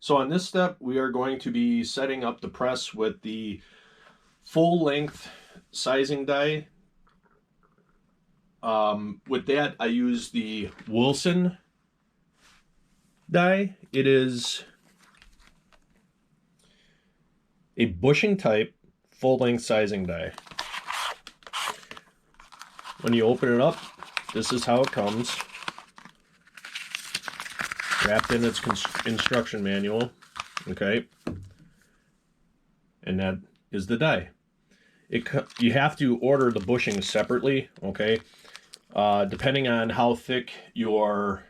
So on this step, we are going to be setting up the press with the full length sizing die. With that, I use the Wilson die. It is a bushing type full length sizing die. When you open it up, this is how it comes. Wrapped in its instruction manual, okay? And that is the die. You have to order the bushings separately, okay? Depending on how thick your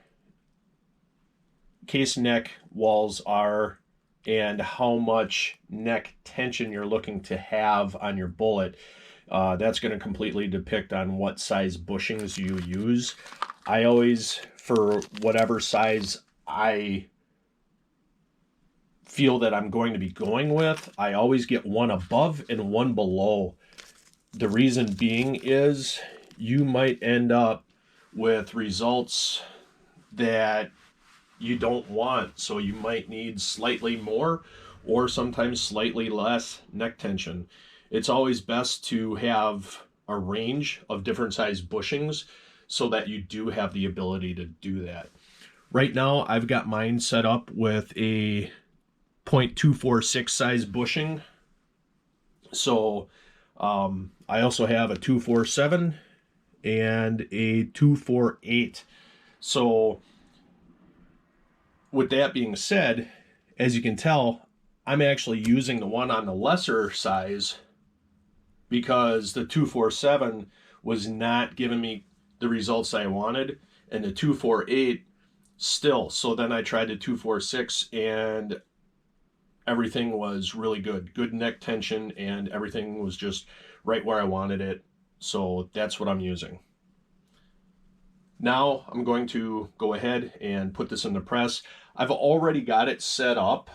case neck walls are and how much neck tension you're looking to have on your bullet, that's going to completely depict on what size bushings you use. I always, for whatever size I feel that I'm going to be going with, I always get one above and one below. The reason being is you might end up with results that you don't want. So you might need slightly more or sometimes slightly less neck tension. It's always best to have a range of different size bushings so that you do have the ability to do that. Right now, I've got mine set up with a .246 size bushing. So I also have a 247 and a 248. So with that being said, as you can tell, I'm actually using the one on the lesser size because the 247 was not giving me the results I wanted, and the 248 still. So then I tried the 246 and everything was really good neck tension, and everything was just right where I wanted it. So that's what I'm using. Now I'm going to go ahead and put this in the press. I've already got it set up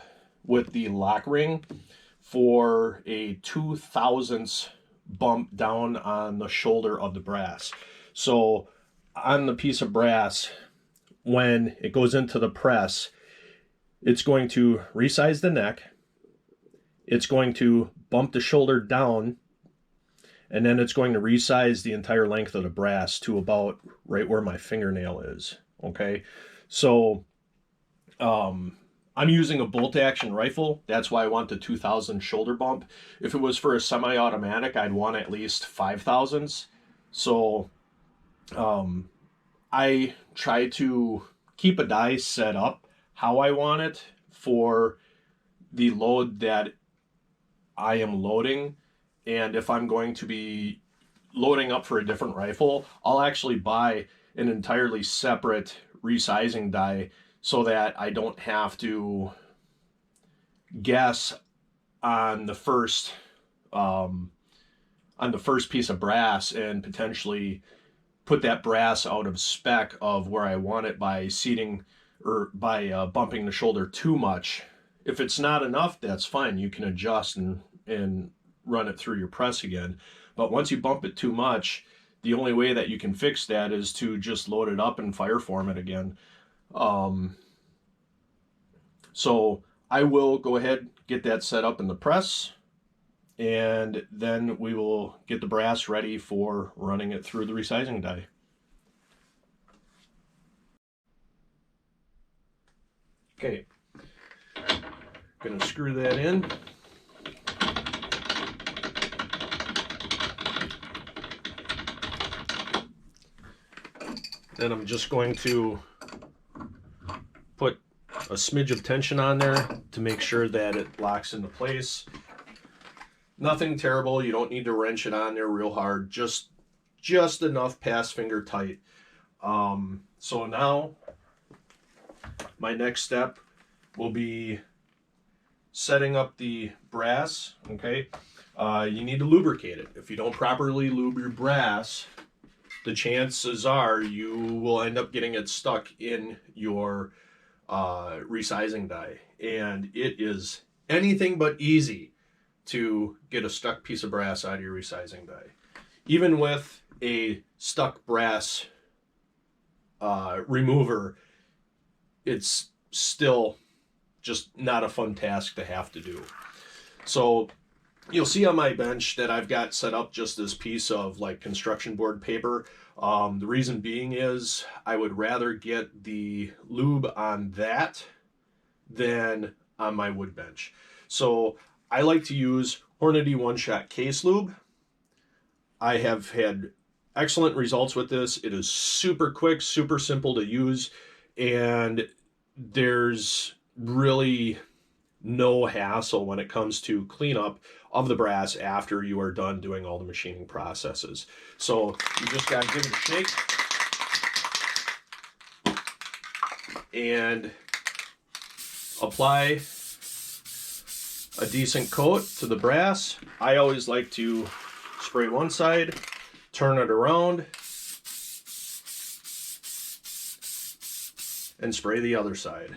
with the lock ring for a 2/1000 bump down on the shoulder of the brass. So on the piece of brass, when it goes into the press, it's going to resize the neck, it's going to bump the shoulder down, and then it's going to resize the entire length of the brass to about right where my fingernail is, okay? So I'm using a bolt action rifle. That's why I want the 2,000 shoulder bump. If it was for a semi-automatic, I'd want at least 5,000s. So I try to keep a die set up how I want it for the load that I am loading. And if I'm going to be loading up for a different rifle, I'll actually buy an entirely separate resizing die so that I don't have to guess on the first piece of brass and potentially put that brass out of spec of where I want it by seating or by bumping the shoulder too much. If it's not enough, that's fine. You can adjust and run it through your press again. But once you bump it too much, the only way that you can fix that is to just load it up and fire form it again. So I will go ahead, get that set up in the press, and then we will get the brass ready for running it through the resizing die. Okay, gonna screw that in. Then I'm just going to put a smidge of tension on there to make sure that it locks into place. Nothing terrible. You don't need to wrench it on there real hard. Just enough pass finger tight. So now my next step will be setting up the brass. Okay, you need to lubricate it. If you don't properly lube your brass, the chances are you will end up getting it stuck in your resizing die, and it is anything but easy to get a stuck piece of brass out of your resizing die. Even with a stuck brass remover, it's still just not a fun task to have to do. So you'll see on my bench that I've got set up just this piece of like construction board paper. The reason being is I would rather get the lube on that than on my wood bench. So I like to use Hornady one-shot case lube. I have had excellent results with this. It is super quick, super simple to use, and there's really no hassle when it comes to cleanup of the brass after you are done doing all the machining processes. So you just got to give it a shake and apply a decent coat to the brass. I always like to spray one side, turn it around, and spray the other side.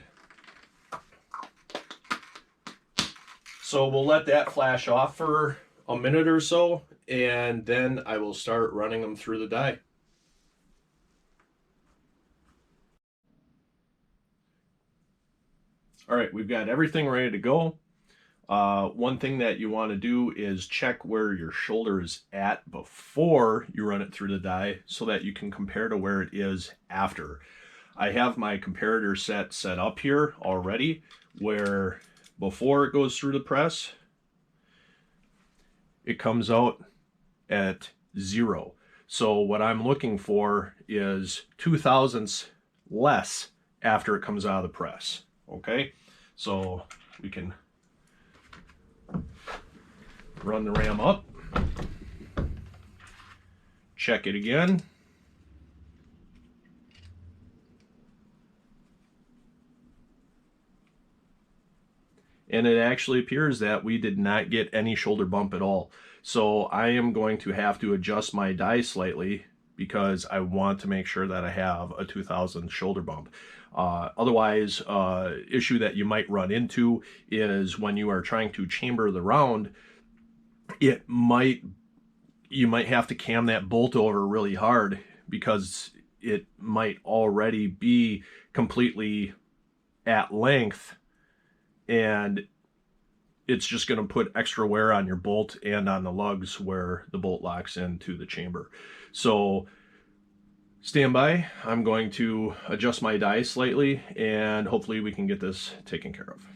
So we'll let that flash off for a minute or so, and then I will start running them through the die. All right, we've got everything ready to go. One thing that you want to do is check where your shoulder is at before you run it through the die so that you can compare to where it is after. I have my comparator set up here already, where before it goes through the press, it comes out at 0. So what I'm looking for is 0.02 less after it comes out of the press. Okay, so we can run the ram up, check it again, and it actually appears that we did not get any shoulder bump at all. So I am going to have to adjust my die slightly because I want to make sure that I have a 2,000 shoulder bump. Otherwise, issue that you might run into is when you are trying to chamber the round, you might have to cam that bolt over really hard because it might already be completely at length, and it's just going to put extra wear on your bolt and on the lugs where the bolt locks into the chamber. So stand by. I'm going to adjust my die slightly, and hopefully we can get this taken care of.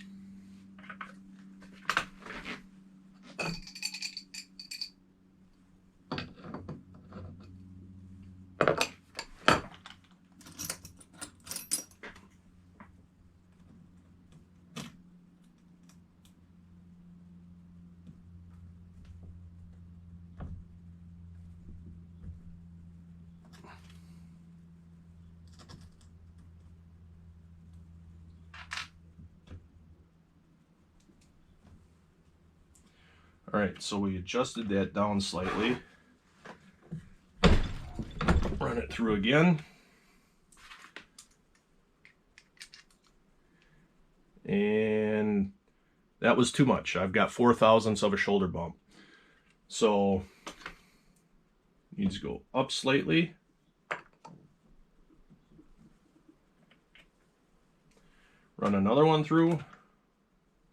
All right, so we adjusted that down slightly. Run it through again. And that was too much. I've got 0.04 of a shoulder bump. So needs to go up slightly. Run another one through.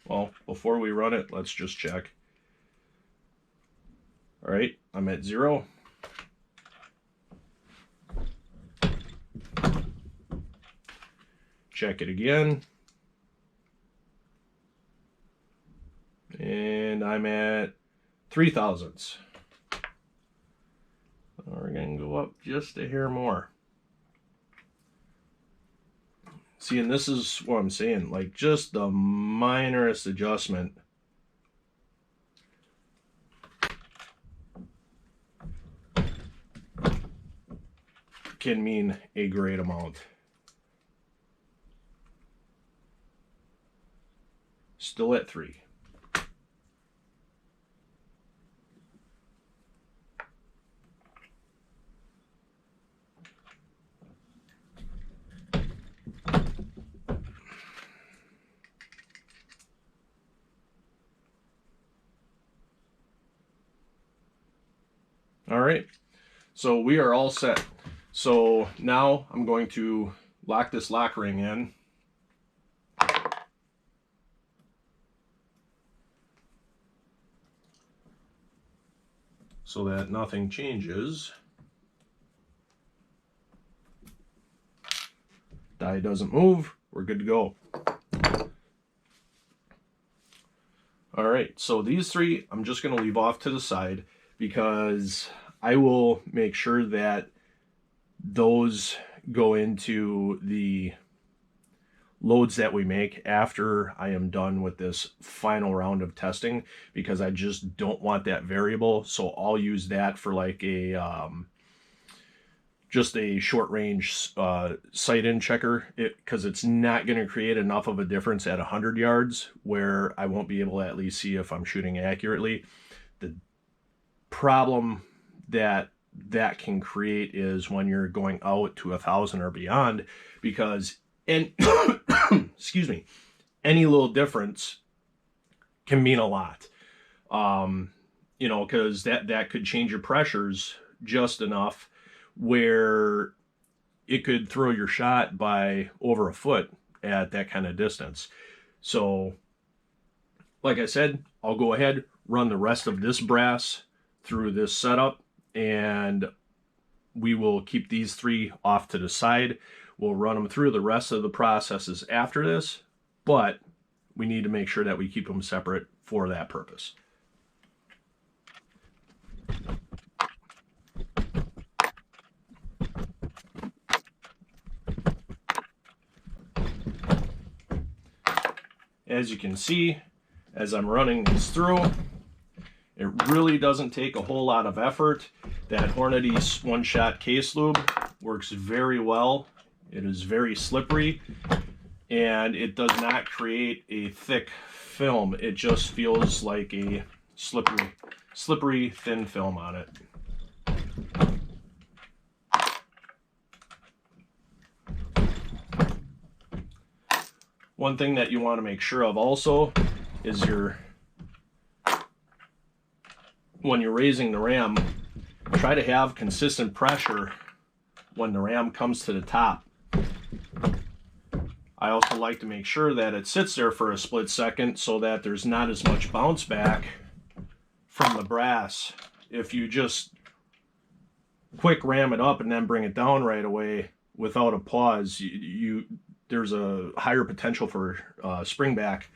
Well, before we run it, let's just check. All right, I'm at 0. Check it again. And I'm at 0.03. We're going to go up just a hair more. See, and this is what I'm saying, like just the minorest adjustment can mean a great amount. Still at 3. All right, so we are all set. So now I'm going to lock this lock ring in. so that nothing changes. Die doesn't move, we're good to go. All right, so these three I'm just going to leave off to the side because I will make sure that those go into the loads that we make after I am done with this final round of testing, because I just don't want that variable. So I'll use that for like a just a short range sight-in checker, because it's not going to create enough of a difference at 100 yards where I won't be able to at least see if I'm shooting accurately. The problem that can create is when you're going out to 1,000 or beyond, because excuse me, any little difference can mean a lot. You know, because that could change your pressures just enough where it could throw your shot by over a foot at that kind of distance. So like I said, I'll go ahead, run the rest of this brass through this setup, and we will keep these three off to the side. We'll run them through the rest of the processes after this, but we need to make sure that we keep them separate for that purpose. As you can see, as I'm running this through, it really doesn't take a whole lot of effort. That Hornady's one-shot case lube works very well. It is very slippery, and it does not create a thick film. It just feels like a slippery thin film on it. One thing that you want to make sure of also is when you're raising the ram, try to have consistent pressure when the ram comes to the top. I also like to make sure that it sits there for a split second so that there's not as much bounce back from the brass. If you just quick ram it up and then bring it down right away without a pause, there's a higher potential for spring back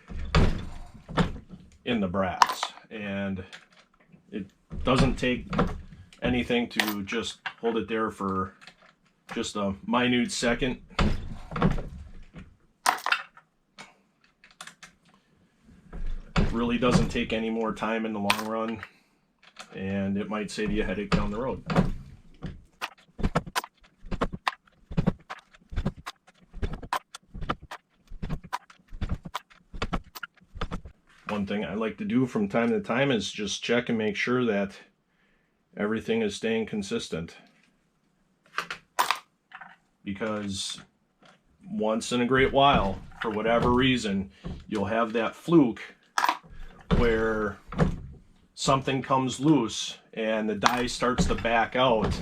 in the brass. And it doesn't take anything to just hold it there for just a minute second. It really doesn't take any more time in the long run, and it might save you a headache down the road. One thing I like to do from time to time is just check and make sure that everything is staying consistent. Because once in a great while, for whatever reason, you'll have that fluke where something comes loose and the die starts to back out.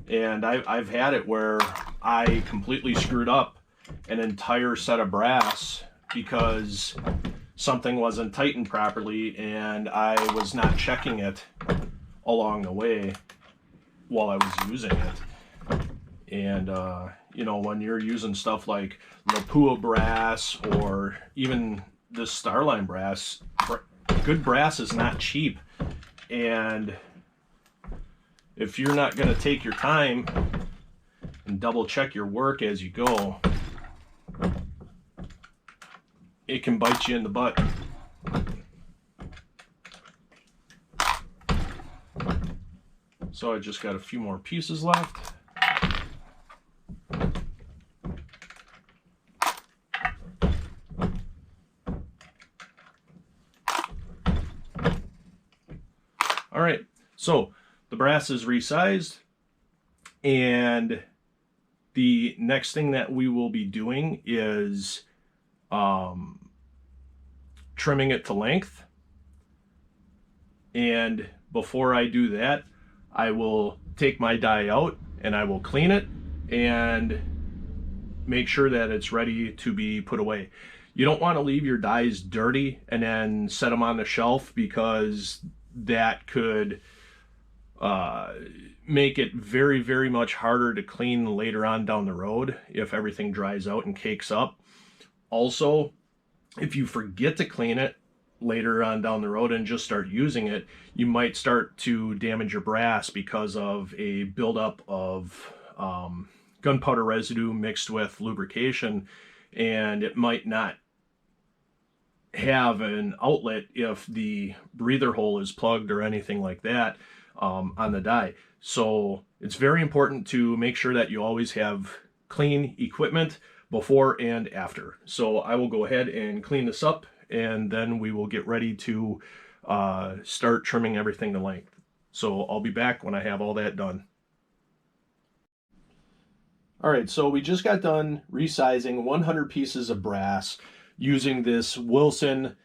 And I've had it where I completely screwed up an entire set of brass because something wasn't tightened properly and I was not checking it along the way while I was using it. And you know, when you're using stuff like Lapua brass or even this Starline brass, good brass is not cheap. And if you're not going to take your time and double check your work as you go, it can bite you in the butt. So I just got a few more pieces left. All right, so the brass is resized, and the next thing that we will be doing is trimming it to length. And before I do that, I will take my die out and I will clean it and make sure that it's ready to be put away. You don't want to leave your dies dirty and then set them on the shelf, because that could make it very, very much harder to clean later on down the road if everything dries out and cakes up. Also, if you forget to clean it later on down the road and just start using it, you might start to damage your brass because of a buildup of gunpowder residue mixed with lubrication, and it might not have an outlet if the breather hole is plugged or anything like that on the die. So it's very important to make sure that you always have clean equipment before and after. So I will go ahead and clean this up, and then we will get ready to start trimming everything to length. So I'll be back when I have all that done. All right, so we just got done resizing 100 pieces of brass using this Wilson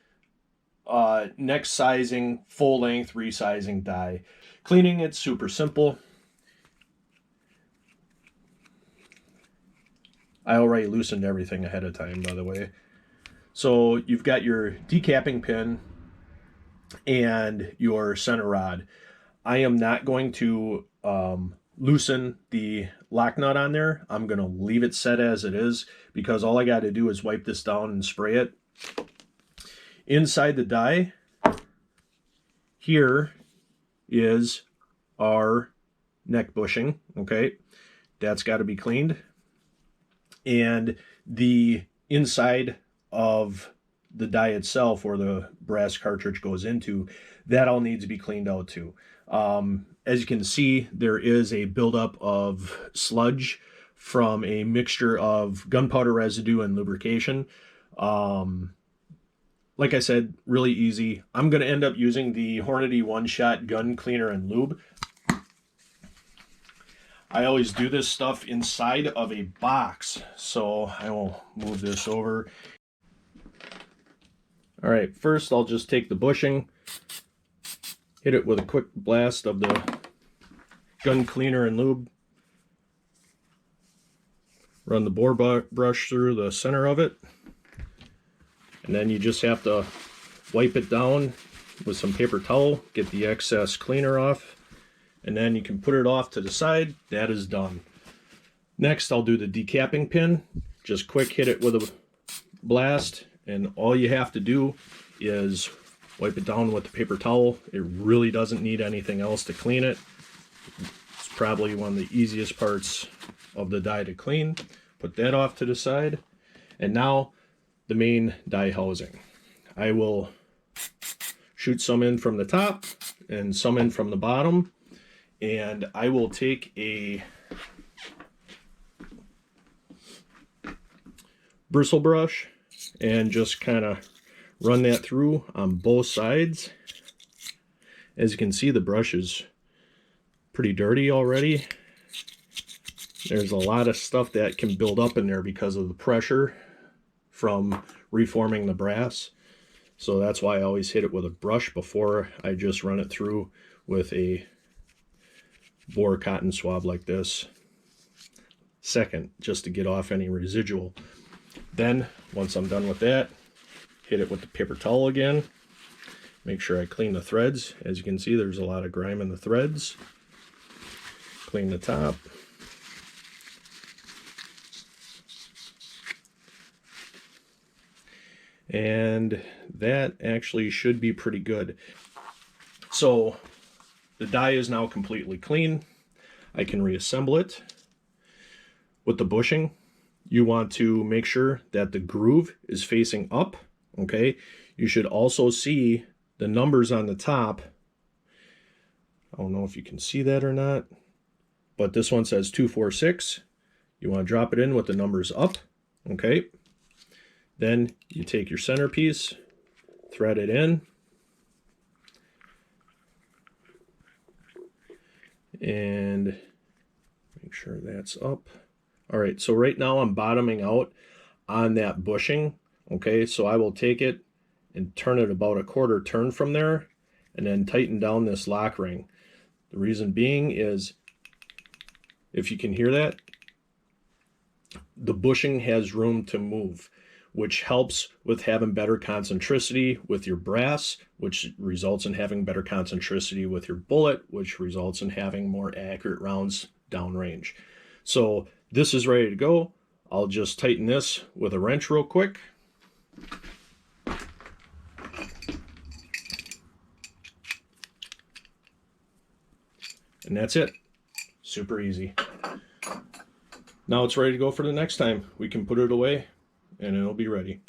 next sizing full length resizing die. Cleaning it's super simple. I already loosened everything ahead of time, by the way. So you've got your decapping pin and your center rod. I am not going to loosen the lock nut on there. I'm going to leave it set as it is because all I got to do is wipe this down and spray it. Inside the die, here is our neck bushing, okay? That's got to be cleaned. And the inside of the die itself, where the brass cartridge goes into, that all needs to be cleaned out too. As you can see, there is a buildup of sludge from a mixture of gunpowder residue and lubrication. Like I said, really easy. I'm going to end up using the Hornady one-shot gun cleaner and lube. I always do this stuff inside of a box, so I will move this over. All right, first I'll just take the bushing, hit it with a quick blast of the gun cleaner and lube, run the bore brush through the center of it, and then you just have to wipe it down with some paper towel, get the excess cleaner off, and then you can put it off to the side. That is done. Next, I'll do the decapping pin. Just quick hit it with a blast, and all you have to do is wipe it down with the paper towel. It really doesn't need anything else to clean it. It's probably one of the easiest parts of the die to clean. Put that off to the side. And now the main die housing. I will shoot some in from the top and some in from the bottom. And I will take a bristle brush and just kind of run that through on both sides. As you can see, the brush is pretty dirty already. There's a lot of stuff that can build up in there because of the pressure from reforming the brass. So that's why I always hit it with a brush before I just run it through with a bore cotton swab like this. Second, just to get off any residual. Then, once I'm done with that, hit it with the paper towel again. Make sure I clean the threads. As you can see, there's a lot of grime in the threads. Clean the top. And that actually should be pretty good. So the die is now completely clean. I can reassemble it. With the bushing, you want to make sure that the groove is facing up, okay? You should also see the numbers on the top. I don't know if you can see that or not, but this one says 246. You want to drop it in with the numbers up, okay? Then you take your centerpiece, thread it in, and make sure that's up. All right, so right now I'm bottoming out on that bushing, okay? So I will take it and turn it about a quarter turn from there and then tighten down this lock ring. The reason being is, if you can hear that, the bushing has room to move. which helps with having better concentricity with your brass, which results in having better concentricity with your bullet, which results in having more accurate rounds downrange. So this is ready to go. I'll just tighten this with a wrench real quick. And that's it. Super easy. Now it's ready to go for the next time. We can put it away and it'll be ready.